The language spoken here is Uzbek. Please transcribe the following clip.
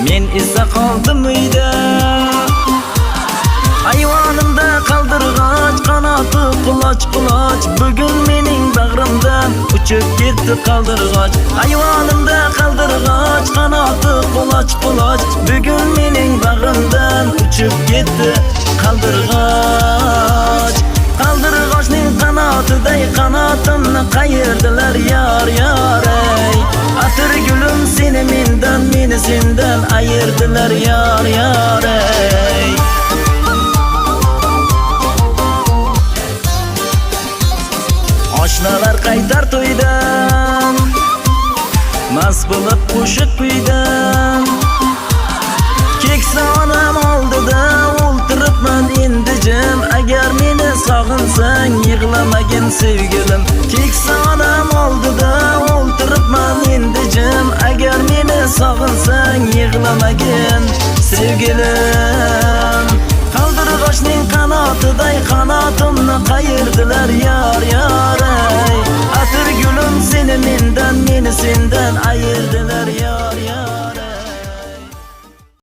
men esa qoldim uyda. Ayvonimda qaldirg'och, qanoti quloch, bugun mening bag'rimdan uchib ketdi qaldirg'och. Ayvonimda qaldirg'och, qanoti quloch, bugun mening bag'rimdan uchib ketdi qaldirg'och. Qaldirg'ochning qanotiday qanotimni qayirdilar yor ey. Atir gulim seni mendan, meni sendan ayirdilar yor ey. Oshnalar qaytar to'ydan, mast bo'lib qo'shiq kuydan. Keksa onam oldida o'ltiribman endi jim. Agar meni sog'insang yig'lamagin sevgilim. Keksa onam oldida o'ltiribman endi jim. Agar meni sog'insang yig'lamagin sevgilim. Qaldirg'ochning qanotiday qanotimni qayirdilar yor